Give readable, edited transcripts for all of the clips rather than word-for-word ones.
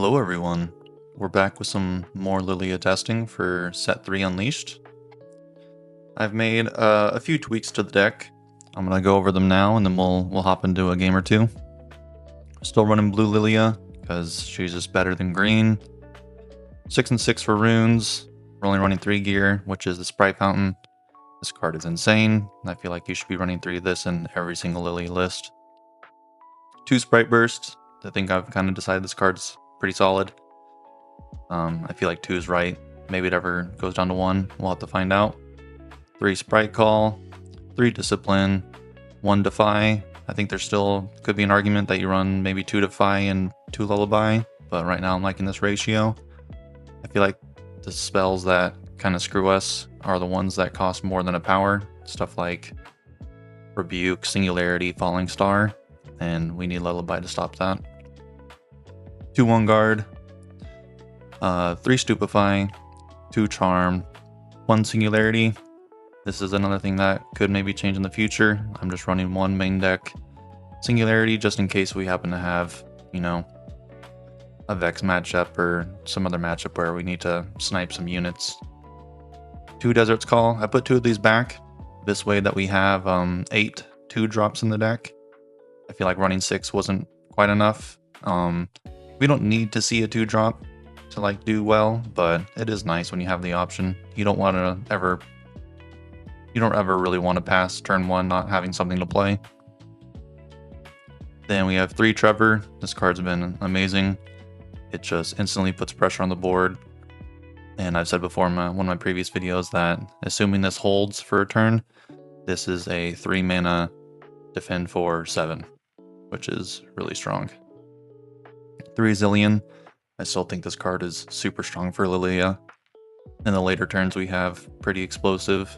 Hello everyone, we're back with some more Lillia testing for set 3 Unleashed. I've made a few tweaks to the deck. I'm going to go over them now and then we'll hop into a game or two. Still running blue Lillia because she's just better than green. 6 and 6 for runes. We're only running 3 gear, which is the Sprite Fountain. This card is insane. I feel like you should be running 3 of this in every single Lillia list. 2 Sprite Bursts. I think I've kind of decided this card's pretty solid. I feel like 2 is right. Maybe it ever goes down to 1. We'll have to find out. 3 Sprite Call, 3 Discipline, 1 Defy. I think there still could be an argument that you run maybe 2 Defy and 2 Lullaby, but right now I'm liking this ratio. I feel like the spells that kind of screw us are the ones that cost more than a power. Stuff like Rebuke, Singularity, Falling Star, and we need Lullaby to stop that. 2 One Guard, 3 Stupefy, 2 Charm, 1 Singularity. This is another thing that could maybe change in the future. I'm just running 1 main deck Singularity just in case we happen to have, you know, a Vex matchup or some other matchup where we need to snipe some units. 2 Desert's Call. I put 2 of these back. This way that we have 8 2-drops in the deck. I feel like running 6 wasn't quite enough. We don't need to see a 2-drop to like do well, but it is nice when you have the option. You don't ever really want to pass turn 1 not having something to play. Then we have 3 Trevor. This card's been amazing. It just instantly puts pressure on the board. And I've said before in one of my previous videos that assuming this holds for a turn, this is a 3 mana defend for 7, which is really strong. 3 Zillion. I still think this card is super strong for Lillia. In the later turns we have pretty explosive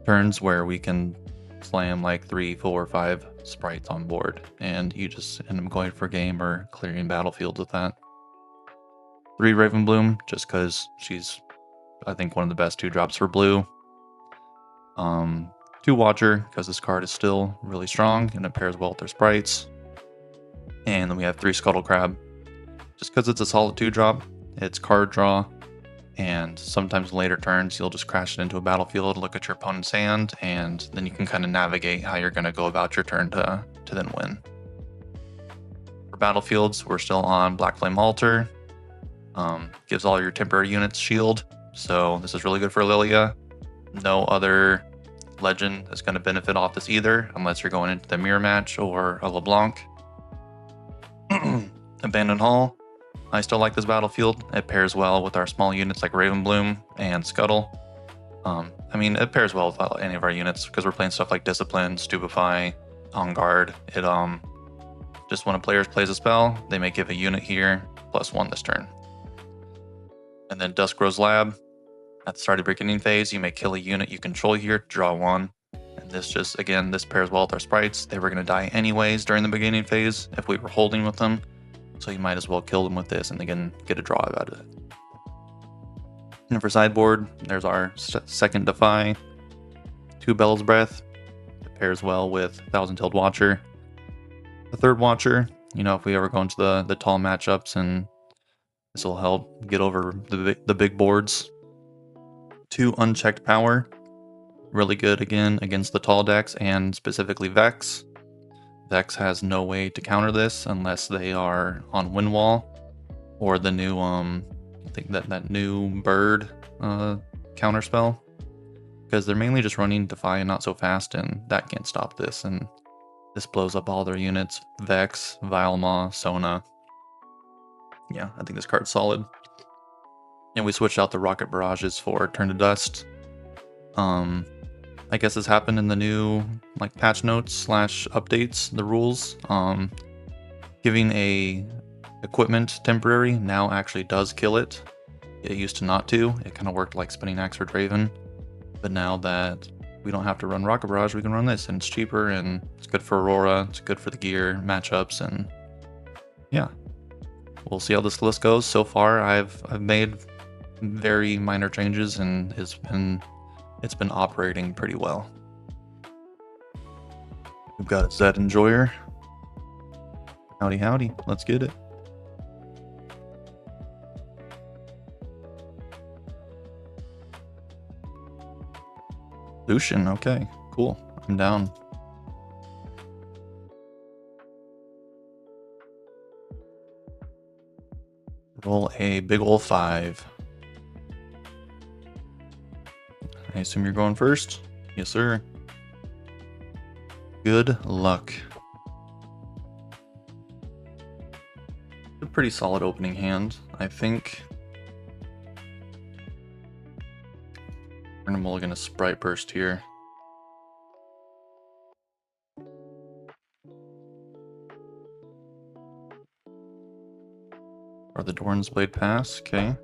turns where we can slam like 3, 4, 5 sprites on board and you just end up going for game or clearing battlefields with that. 3 Ravenbloom, just because she's I think one of the best 2-drops for blue. 2 Watcher, because this card is still really strong and it pairs well with their sprites. And then we have 3 Scuttle Crab, just because it's a solid 2-drop, it's card draw, and sometimes in later turns you'll just crash it into a battlefield, look at your opponent's hand, and then you can kind of navigate how you're going to go about your turn to then win. For battlefields, we're still on Black Flame Altar. Gives all your temporary units shield, so this is really good for Lillia. No other legend is going to benefit off this either, unless you're going into the mirror match or a LeBlanc. Abandoned Hall. I still like this battlefield. It pairs well with our small units like Ravenbloom and Scuttle. I mean, it pairs well with any of our units because we're playing stuff like Discipline, Stupefy, On Guard. It just when a player plays a spell, they may give a unit here +1 this turn. And then Dusk Rose Lab. At the start of beginning phase, you may kill a unit you control here to draw 1. And this just, again, this pairs well with our sprites. They were going to die anyways during the beginning phase if we were holding with them. So you might as well kill them with this and again get a draw out of it. And for sideboard, there's our second Defy. 2 Bell's Breath. It pairs well with Thousand-Tailed Watcher. The third Watcher, you know, if we ever go into the tall matchups, and this will help get over the big boards. 2 Unchecked Power. Really good again against the tall decks and specifically Vex. Vex has no way to counter this unless they are on Windwall or the new I think that new bird counter spell, because they're mainly just running Defy and Not So Fast, and that can't stop this, and this blows up all their units. Vex, Vilemaw, Sona. Yeah, I think this card's solid. And we switched out the Rocket Barrages for Turn to Dust. I guess this happened in the new like patch notes / updates, the rules. Giving a equipment temporary now actually does kill it. It used to not to. It kind of worked like Spinning Axe or Draven. But now that we don't have to run Rocket Barrage, we can run this, and it's cheaper, and it's good for Aurora, it's good for the gear matchups, and yeah. We'll see how this list goes. So far I've made very minor changes and it's been operating pretty well. We've got a Zed Enjoyer. Howdy howdy, let's get it. Lucian, okay, cool. I'm down. Roll a big ol' 5. I assume you're going first? Yes, sir. Good luck. A pretty solid opening hand, I think. We're gonna mulligan a Sprite Burst here. Or the Doran's Blade pass, okay.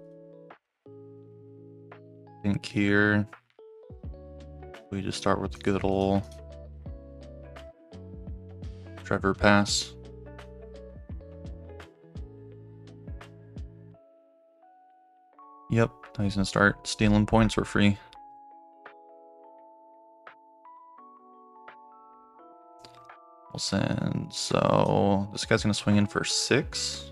I think here we just start with the good ol' Trevor pass. Yep, now he's gonna start stealing points for free. We'll send, so this guy's gonna swing in for 6.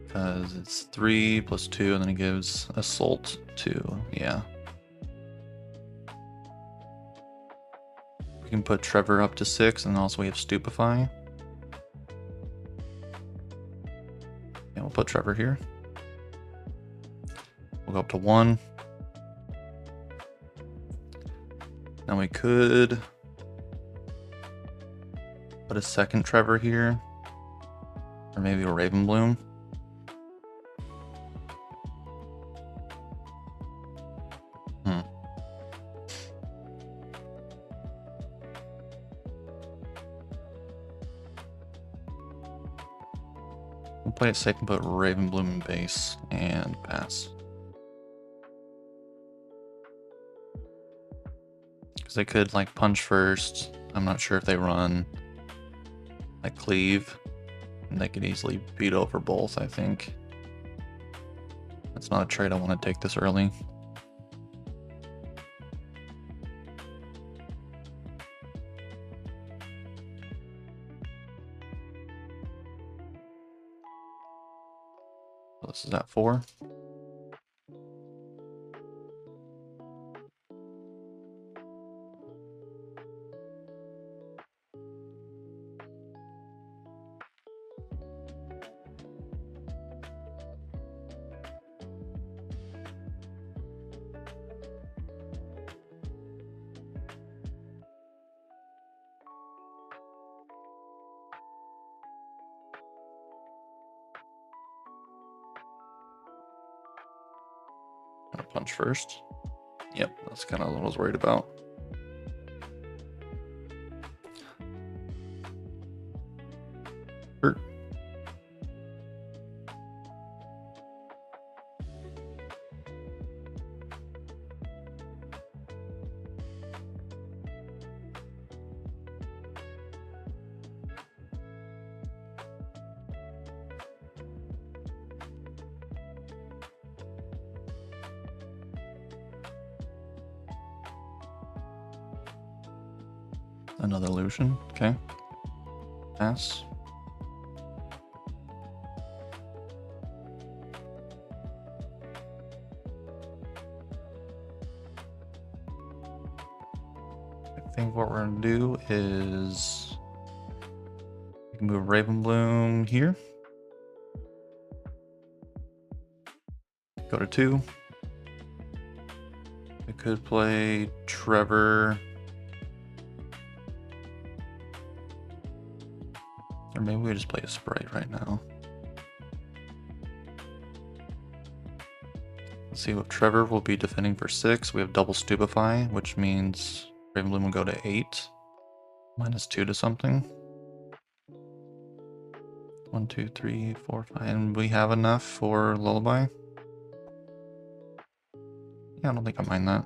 Because it's 3 plus 2, and then he gives Assault 2, yeah. We can put Trevor up to 6, and also we have Stupefy. Yeah, we'll put Trevor here. We'll go up to 1. Now we could put a second Trevor here. Or maybe a Ravenbloom. We'll play it safe and put Ravenbloom in base and pass. Because they could like punch first. I'm not sure if they run like cleave. And they could easily beat over both, I think. That's not a trade I want to take this early. So this is at 4. Gonna punch first. Yep, that's kind of what I was worried about. Hurt. Another Lucian, okay. Pass. I think what we're gonna do is we can move Ravenbloom here. Go to 2. We could play Trevor. Or maybe we just play a Sprite right now. Let's see what Trevor will be defending for 6. We have double Stupefy, which means Ravenbloom will go to 8. -2 to something. 1, 2, 3, 4, 5. And we have enough for Lullaby. Yeah, I don't think I mind that.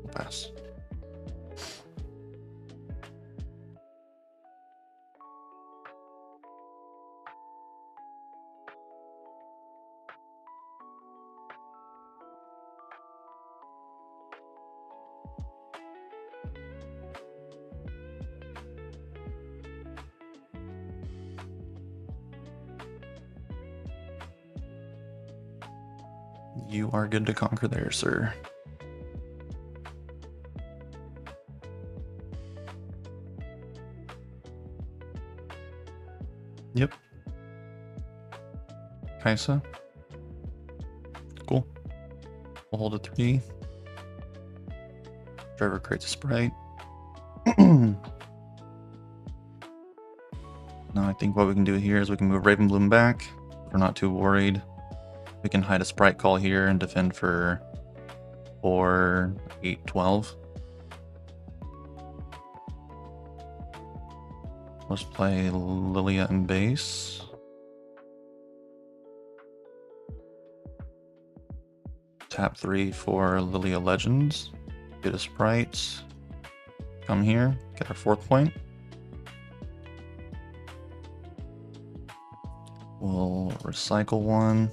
We'll pass. You are good to conquer there, sir. Yep. Kaisa. Cool. We'll hold a 3. Driver creates a sprite. Now I think what we can do here is we can move Ravenbloom back. We're not too worried. We can hide a sprite call here and defend for 4, 8, 12. Let's play Lillia and base. Tap 3 for Lillia Legends. Get a sprite. Come here, get our 4th point. We'll recycle 1.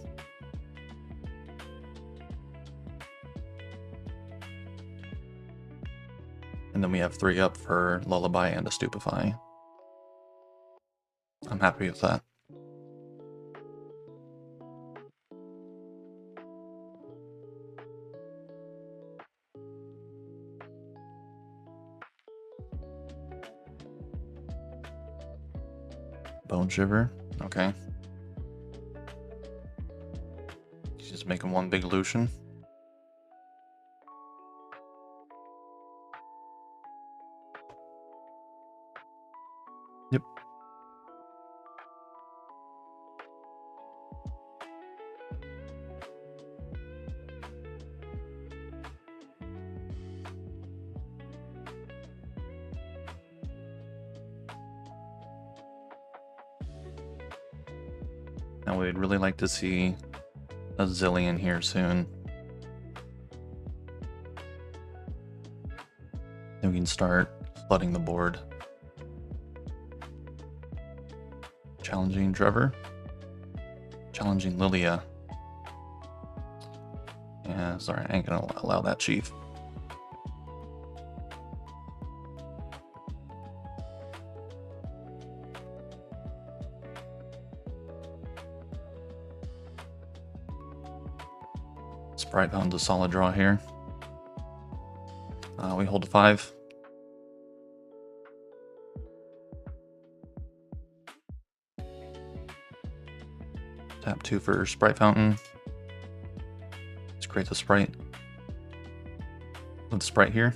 And then we have 3 up for Lullaby and a Stupefy. I'm happy with that. Bone Shiver, okay. He's just making one big Lucian. Yep. Now we'd really like to see a Zillion here soon. Then we can start flooding the board. Challenging Trevor. Challenging Lillia. Yeah, sorry, I ain't gonna allow that, Chief. Spritehound's a solid draw here. We hold a 5. Tap 2 for Sprite Fountain. Let's create the sprite. Put the sprite here.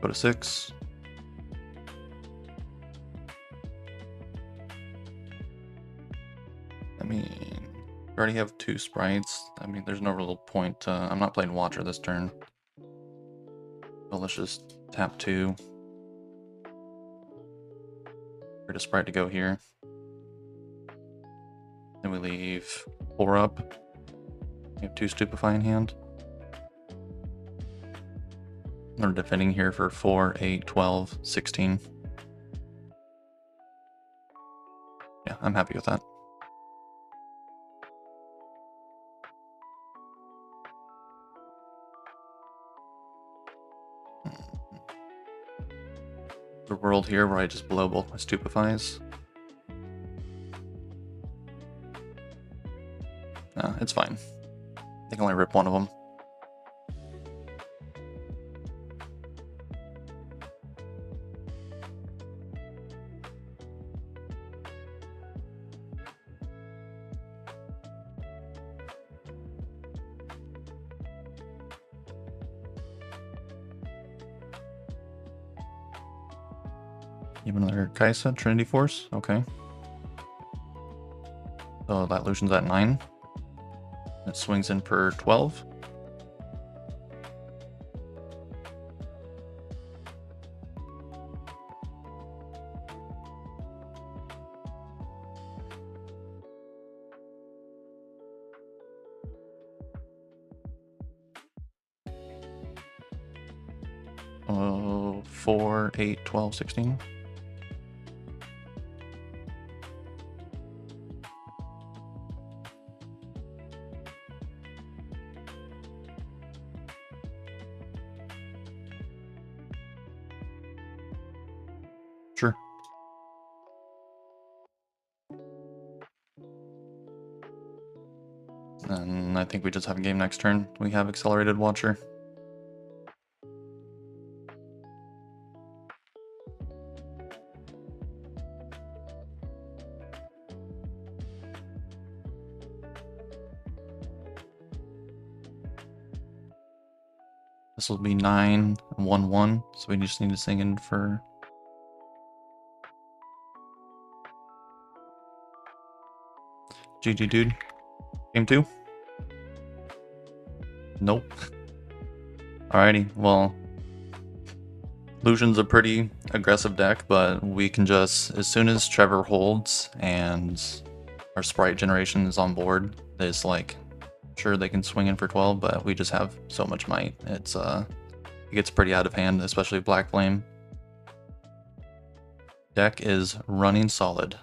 Go to 6. I mean, we already have 2 sprites. I mean, there's no real point. I'm not playing Watcher this turn. So let's just tap 2. Create a sprite to go here. Then we leave 4 up. We have 2 Stupefy in hand. We're defending here for 4, 8, 12, 16. Yeah, I'm happy with that. The world here where I just blow both my Stupefies. It's fine. I can only rip one of them. Even another Kaisa, Trinity Force, okay. So that Lucian's at 9. It swings in for 12. Oh, 4, 8, 12, 16. Sure. think we just have a game next turn. We have Accelerated Watcher. This will be 9 and 1/1, so we just need to sing in for. GG, dude. Game 2? Nope. Alrighty, well, Lucian's a pretty aggressive deck, but we can just, as soon as Trevor holds and our sprite generation is on board, it's like, sure they can swing in for 12, but we just have so much might. It gets pretty out of hand, especially Black Flame. Deck is running solid.